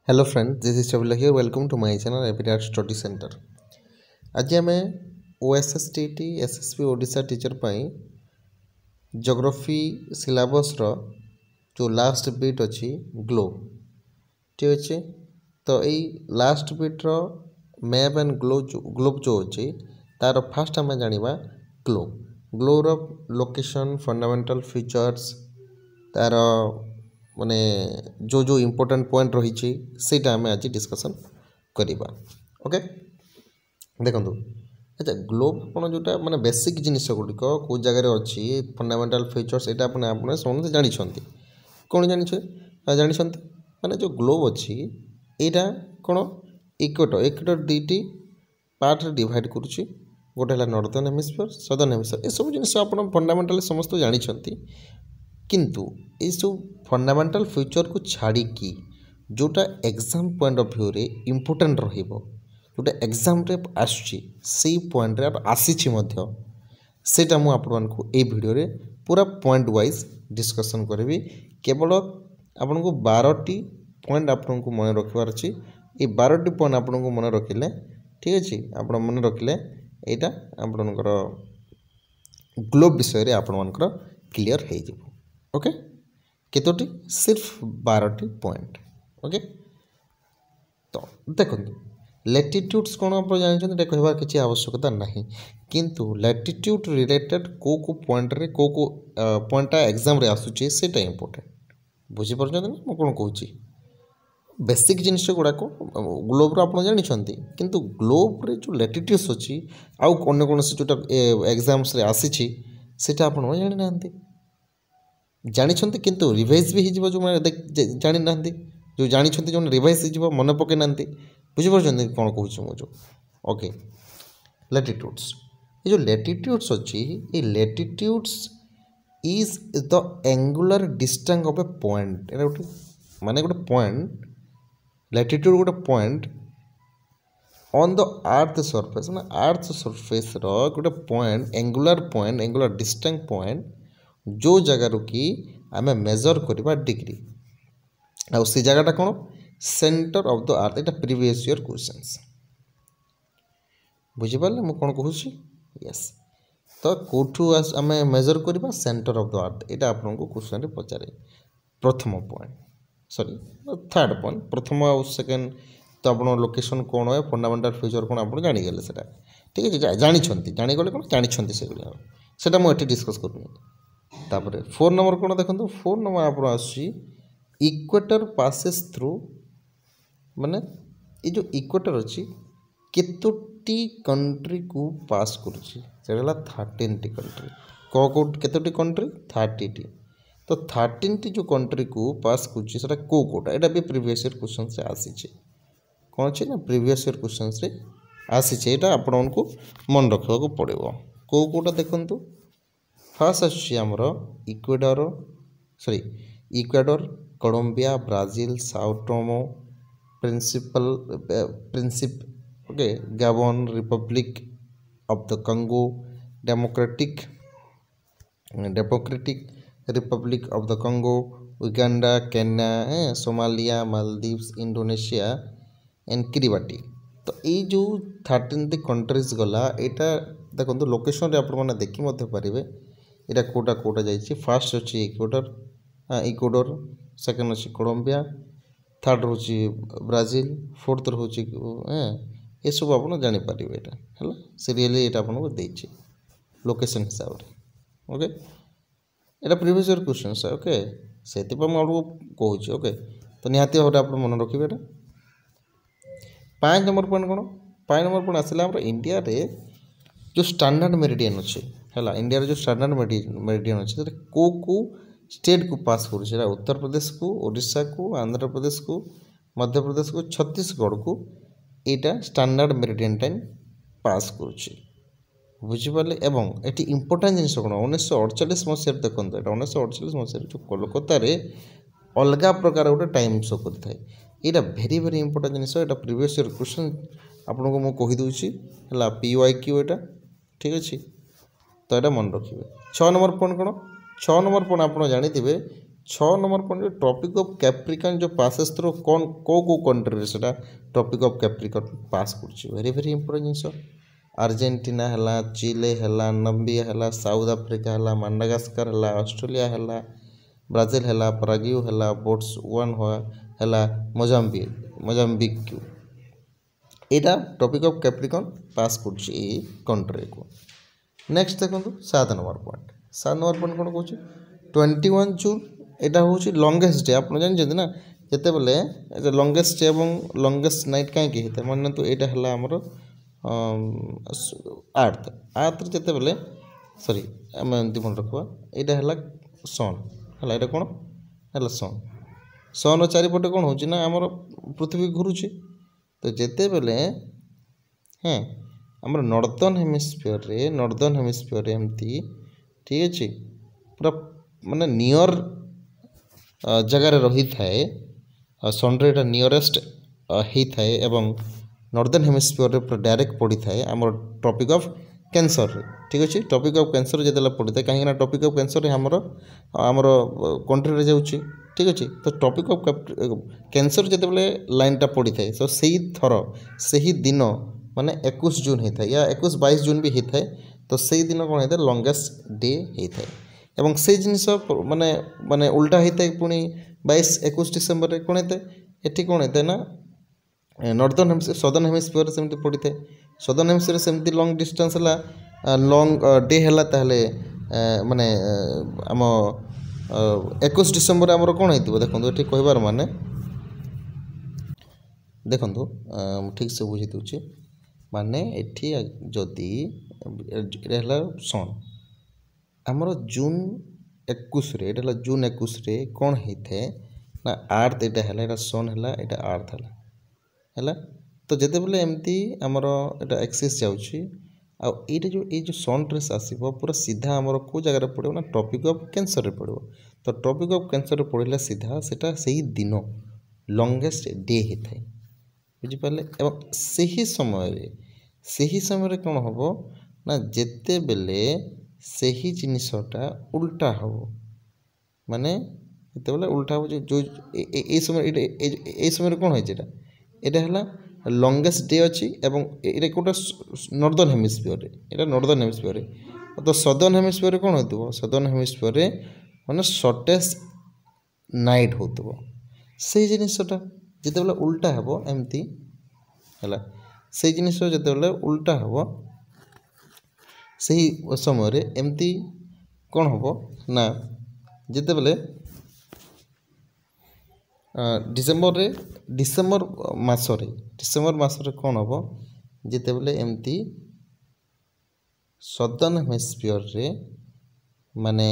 Hello friends, this is Chavila here. Welcome to my channel Rapid Art Study Center. आज आम OSSTT SSB Odisha teacher पाई geography syllabus रो जो last bit अच्छी globe ठीक अच्छे तो यही लास्ट बिट रो मैप एंड ग्लोब जो अच्छी तार फास्ट आम जाना ग्लोब रो लोकेशन फंडामेंटल फीचर्स तार माने जो जो इम्पोर्टेंट पॉइंट रही सेटा आम आज डिस्कसन करवा ओके देखो अच्छा ग्लोब आप जोटा माने बेसिक जिनिस गुड़िक कौ जगार अच्छी फंडामेंटल फीचर्स यहाँ आपने समझते जानते कौन जानते माने जो ग्लोब अच्छी यहाँ कौन इक्वेटर दुईटी पार्ट डिवाइड करुच्ची गोटे है नॉर्दर्न हेमिस्फीयर सदर्न हेमिस्फीयर ये सब जिनिस आप फंडामेंटल समस्त जानते किंतु ये सब फंडामेंटल फ्यूचर को छाड़ी जोटा एग्जाम पॉइंट ऑफ व्यू रे इम्पोर्टेंट रहिबो जोटा एग्जाम रे आसुची से पॉइंट रे आसीची मध्य सेटा मु आपन को ए वीडियो रे पूरा पॉइंट वाइज डिस्कशन करबी केवल आपन को 12 टी पॉइंट आपन को मन रखिबार अछि ए 12 टी पॉइंट आपन को मन रखिले ठीक अछि आपन मन रखिले एटा आपनकर ग्लोब विषय रे आपन मानकर क्लियर हे जिवो ओके केतोटी सिर्फ 12 पॉइंट ओके तो देखो लैटिट्यूड्स कौन आप जानते कहबार किसी आवश्यकता नहीं किंतु लैटिट्यूड रिलेटेड को पॉइंट रे को पॉइंटा एग्जाम रे आसुचे सेटा इंपोर्टेंट बुझी पारछन ना मु कोन कहूची बेसिक जिनिस गुड़ाक ग्लोब आप जानते किंतु ग्लोब रे जो लैटिट्यूड्स अच्छी आउ अन्य कौन जोटा एग्जाम्स रे आसीची सेटा आपण जानि नांती जानते किंतु रिवाइज भी हो जो जानी ना जो जानते जो रिवाइज हो मन पकई ना बुझीपार कौन कहूँ मुझे ओके लैटिट्यूड्स ये जो लैटिट्यूड्स अच्छी ये latitudes is the angular distance of A point एटा गोटे माने गोटे पॉइंट लैटिट्यूड गोटे point on the earth surface ना अर्थ सरफेस रो गोटे पॉइंट एंगुलर डिस्टेंस पॉइंट जो जगार कि आम मेजर करवा डिग्री आ से जगटा कौन centre of the earth Etah previous year questions बुझीपारे मुझे कौन कहूँ यस तो कौटू आम मेजर करवा सेंटर ऑफ द अर्थ यहाँ आपको क्वेश्चन पचारे प्रथम पॉइंट सॉरी थर्ड पॉइंट प्रथम आ सेकेंड तो आप लोकेशन कौन है फंडामेंटल फीचर कौन आप जानीगले से ठीक है जानीगले कौन जानते से मुझे डिस्कस करूँ तापर 4 नंबर कौन देखो 4 नंबर आप इक्वेटर पासेस थ्रू माने ये जो इक्वेटर अच्छी केतोटी कंट्री को पास करुच्ची 13 टी कंट्री केतोटी कंट्री 30 टी तो 13 टी जो कंट्री को पास करुच्ची सेटा कोटा यहाँ भी प्रीवियस ईयर क्वेश्चन से आसी कौन अच्छे ना प्रीवियस ईयर क्वेश्चन से आसी यहाँ आपको मन रखा पड़ो कोटा देखु फास्ट आमर Ecuador Colombia Brazil Sao Tome Principe okay Gabon Republic of the Congo Democratic Republic of the Congo Uganda Kenya Somalia Maldives Indonesia and Kiribati तो ये जो 13 कंट्रीज गला यहाँ देखो लोकेशन रे आप देखी पारे यहाँ कोटा जाइए फास्ट अच्छी इक्वेडर सेकेंड अच्छी कोलंबिया थर्ड रोचे ब्राजिल फोर्थ रोचे ये सब आप जापर यहाँ है सीरियली यहाँ आपको देती लोकेशन हिसाब से ओके यहाँ प्रीवियस ईयर क्वेश्चन ओके से मुझे कहूँ ओके तो निहाती भाव आप मन रखिए यहाँ 5 नंबर पॉइंट कौन 5 नंबर पॉइंट आसला इंडिया रे जो स्टैंडर्ड मेरिडियन अच्छे है इंडिया जो स्टैंडर्ड मेरिडियन अच्छे को स्टेट को पास कर उत्तर प्रदेश को ओडिशा को आंध्र प्रदेश को मध्य प्रदेश को छत्तीसगढ़ को यहाँ स्टैंडर्ड मेरिडियन टाइम पास करुच्ची बुझीपारे एवं ये इंपोर्टां जिन कौन 1948 मसीह देखो 1948 मसीह जो कोलकाता अलग प्रकार गोटे टाइम शो करता है यहाँ भेरी भेरी इंपोर्टां जिन यहाँ प्रीवियस ईयर क्वेश्चन आपको मुझे कहीदे है PYQ यहाँ ठीक अच्छे तो यहाँ मन रखिए 6 नंबर पॉइंट कौन 6 नंबर पॉइंट आप जानते 6 number point tropic of Capricorn जो पासेस थ्रू कौन को कंट्री रे सेटा ट्रॉपिक ऑफ कैप्रिकॉन पास करछि वेरी वेरी इंपोर्टेंट जिंस अर्जेंटीना हला चिले हला नाम्बिया हला साउथ अफ्रीका हला माडागास्कर हला ऑस्ट्रेलिया हला ब्राजिल हला पराग्वे हला बोट्सवाना हला Mozambique Etah tropic of Capricorn पास करछि ए कंट्री को। नेक्स्ट देखो 7 नंबर पॉइंट कौन कौन 21 जून एटा हूँ लंगेस्ट डे आप जानते ना जिते बेले लंगेस्ट डे और लंगेस्ट नाइट कहीं होता है मन तो यहाँ है आमर आर्थ जिते बेले सॉरी आम एमती मन रखा यहाँ है सन है यहाँ कौन है सन चारिपटे कौन हो आमर पृथ्वी घुरुची तो जिते बेले हाँ आमर नॉर्दर्न हेमिस्फीयर एमती ठीक अच्छे पूरा माने नियर जगार रही थाए सनरे नियरेस्ट होता है एवं नॉर्दर्न हेमिस्फीयर पूरा डायरेक्ट पड़ी थाए आमर ट्रॉपिक ऑफ कैंसर ठीक अच्छे ट्रॉपिक ऑफ कैंसर जो पड़ी था कहीं ट्रॉपिक ऑफ कैंसर आमर कंट्री जाऊँगी ठीक अच्छे तो ट्रॉपिक ऑफ कैंसर जो लाइनटा पड़ी थाए तो सही थर से दिन माने 21 जून होता है या 21-22 जून भी होता है तो सही दिन कौन होता है लंगेस्ट डे होता है एवं से जिनस माने माने उल्टा होता है पुणी 22-21 डिसेम्बर रे कौन होता है ये कौन होता है ना नॉर्दर्न सदर्न हेमिस्फीयर सेमती पड़ी था सदर्न हेमिस्फीयर सेमती लॉन्ग डिस्टेंस है लॉन्ग डे है माने आम 21 डिसेम्बर आमर कौन हो देखो ये कहबार माने देखो ठीक से बुझी दूची माने एठी जदि है सन आमर जून 21 रे एटा जून 21 रे कौन होता है ना आर्थ यहाँ सन है यहाँ आर्थ है तो जिते बेले एमती आमर एटा एक्सिस जाऊँगी आईटा जो सन रेस आसो पूरा सीधा आमर को जगह पड़ो ना ट्रॉपिक ऑफ कैंसर पड़ो तो ट्रॉपिक ऑफ कैंसर पड़े सीधा से दिन लंगेस्ट डे होता है बुझिपारे एवं सही समय कौन हम ना जिते बेले सही जिनसटा उल्टा हम माने जिते बेले उल्टा हो जो समय कौन होता है लंगेस्ट डे अच्छी एवं ये गोटे नॉर्दर्न हेमिस्फीयर तो सदर्न हेमिस्फीयर कौन हो सदर्न हेमिस्फीयर माने शॉर्टेस्ट नाइट हो से जिनसटा जिते बेले उल्टा हम एमती है से जिनिस जिते बेले उल्टा हम से समय एमती कौन हम ना जिते बेले डिसेम्बर मसरे कौन हम जिते बेले एमती सदर्न हेमिस्फीयर रे माने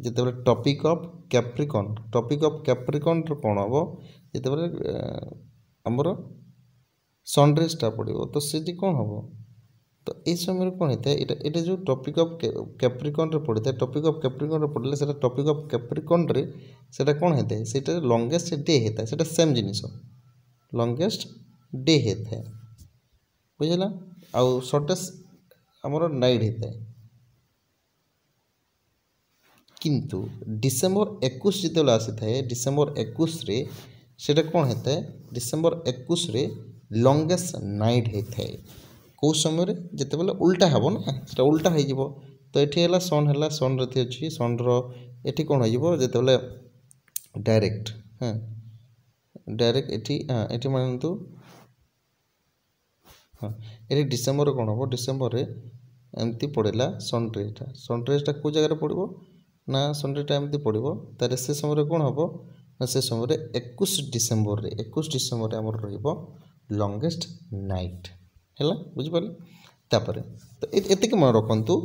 जिते बेले ट्रॉपिक ऑफ कैप्रिकॉन कौन हम जिते बेले आमर सनराइजटा पड़ो तो सीटी कौन हम तो ये समय कौन होता है ये जो ट्रॉपिक ऑफ कैप्रिकॉन रे पड़ता है ट्रॉपिक ऑफ कैप्रिकॉन रे पड़े से ट्रॉपिक ऑफ कैप्रिकॉन रे सेटा कौन होता है सेटा लंगेस्ट डे होता है सेटा सेम जिनिस लंगेस्ट डे होता है बुझला आउ शॉर्टेस्ट आमर नाइट होता है किंतु डिसेम्बर 21 जिते आसी था डिसेम्बर 21 रे सेटा कौन होता है डिसेम्बर 21 रे लंगेस्ट नाइट होता है कौ समय जिते बेले उल्टा हम ना से उल्टा हो तो ये सन रे अच्छी सन री कौन हो जिते बेले डायरेक्ट हाँ डायरेक्ट ये मानतु हाँ ये डिसेम्बर कौन हम डिसेम्बर एमती पड़ेगा सनराइजटा कौ जगह पड़ो ना सनराइजटा एमती पड़ो तार से समय कौन हम ना से समय 21 डिसेम्बर आमर रही लंगेस्ट नाइट है बुझिपारे तापर तो ये मन रखु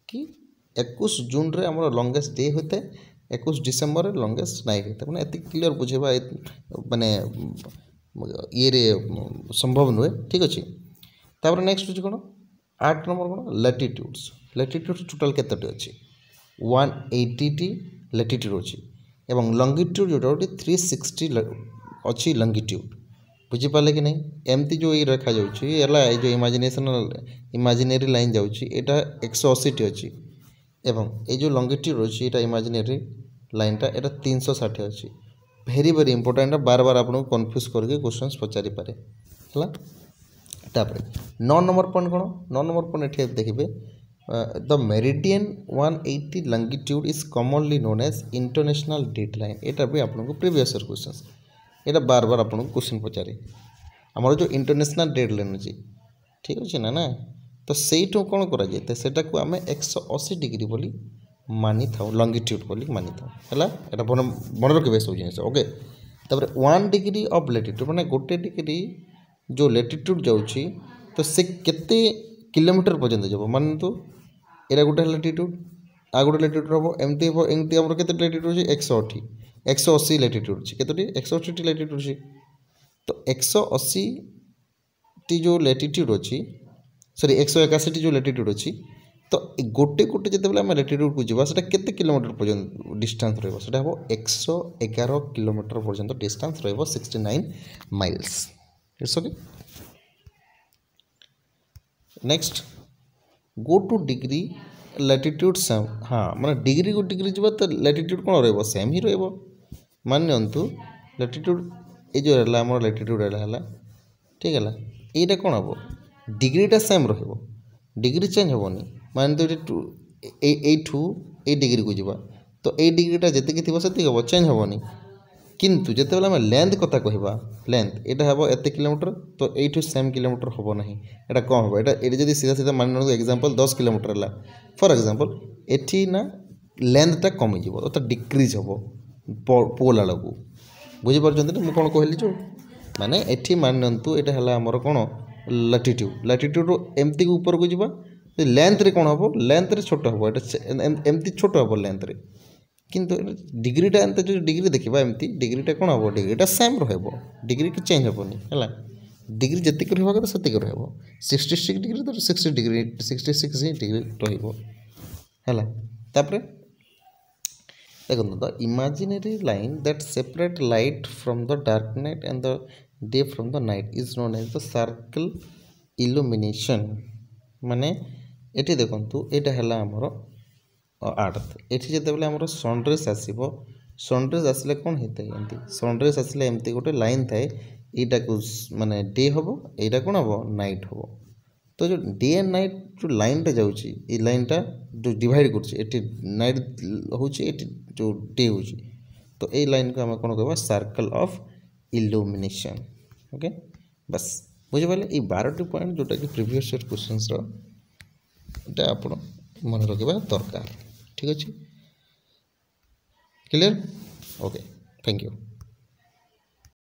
कि 21 जून रे आमर लंगेस्ट डे होता है 21 डिसेम्बर लंगेस्ट नाइट होता है मैंने ये क्लीयर बुझेबा माने ये रे संभव नुहे ठीक अच्छे तापर नेक्स्ट हूँ कौन 8 नंबर कौन लैटिट्यूड्स टोटाल केतोटी अच्छी 180 लैटिट्यूड अच्छी एवं लंगिट्यूड जोटा 360 अच्छी लंगिट्यूड बुझीपारे कि नहीं एमती जो ये रखा जाए जो इमेजिनरी लाइन जाऊँगी यहाँ 180 अच्छी एवं ये जो लंगिट्यूड अच्छी यहाँ इमेजिनरी लाइनटा एटा 360 अच्छी भेरी भेरी इंपोर्टेंट बार बार आपको कन्फ्यूज करके क्वेश्चन पचारि पारे है। तापर 9 नंबर पॉइंट कौन 9 नंबर पॉइंट ये देखिए the meridian 180 longitude is commonly known as international date line. यहाँ भी आपको प्रीवियस ईयर क्वेश्चन यहाँ बार बार आपको क्वेश्चन पचारे आमर जो इंटरनेशनल डेट लाइन अच्छी ठीक अच्छे ना ना तो सहीठू कौन कराटा आम 180 डिग्री बोली मानी था लंगिट्यूड बोली मानी था है मन रखिए सब जिन ओके। तापर 1 डिग्री ऑफ लैटिट्यूड माने गोटे डिग्री जो लैटिट्यूड जाऊँगी तो से केते किलोमीटर पर्यंत जब मान तो यहाँ गोटे लैटिट्यूड आ गोटे लैटिट्यूड हम एमती एमती आम के लैटिट्यूड 180 180 लैटिट्यूड अच्छी के 180 लैटिट्यूड अच्छी तो 180 टी जो लैटिट्यूड अच्छी सॉरी 181 जो लैटिट्यूड अच्छी तो गोटे गोटे जिते आम लैटिट्यूड को जावा से केते किलोमीटर पर्यंत डिस्टेंस रही है हम 111 किलोमीटर पर्यंत डिस्टेंस रही 69 miles it's okay. Next go two degree latitude same हाँ माने डिग्री को डिग्री जावा तो लैटिट्यूड कौन रही सेम ही रही मान लैटिट्यूड ये जो है आम लैटिट्यूड है ठीक है यहाँ कौन हम डिग्रीटा सेम रही डिग्री चेंज हेनी मान तो ये डिग्री को जावा तो ये डिग्रीटा जी थी से हम चेंज हेनी किंतु जिते आम लेंथ कथा कहवा लेंथ यहाँ हम एत किलोमीटर तो यू सेम किलोमीटर हम ना यहाँ कम हम ये जब सीधा सीधा मान एग्जांपल 10 किलोमीटर है फॉर एग्जांपल एटी ना लेंथटा कमिज अर्थात डिक्रिज हम पोल आड़ को बुझीपार मुझे कौन कहली जो माने एटी मानतु यहाँ है आमर कौन लैटिट्यूड लैटिट्यूड एमती ऊपर को जावा लेंथ रे कौन हम लेंथ रे छोट हम एमती छोट हम लेंथ रे किंतु डिग्रीटा एंत जो डिग्री देखा एमती डिग्रीटा कौन हम डिग्रीटा सेम रहा डिग्री की चेंज हेनी है डिग्री जी रहा कथा से रहा 66 डिग्री तो 60 डिग्री 66 डिग्री रहा है। देखो the imaginary line that separate light from the dark night and the day from the night is known as the circle illumination माने ये देखु यहाँ है आमर अर्थ ये जो आम सनराइज आसो सनराइज आसले कौन होता है एमती सनराइज आसले एमती गोटे लाइन थाए यहाँ को माने डे हम यहाँ कौन हम नाइट हम तो जो डे एंड नाइट जो लाइनटा जाऊँगी ये लाइनटा जो डिवाइड कर नाइट हूँ जो डे हूँ तो ये लाइन को आम कौन कह सर्कल ऑफ इल्यूमिनेशन ओके बस बुझिपारे ये 12टी पॉइंट जोटा कि प्रीवियस ईयर क्वेश्चंस रो आप मन रखा दरकार ठीक अच्छे क्लियर ओके थैंक यू।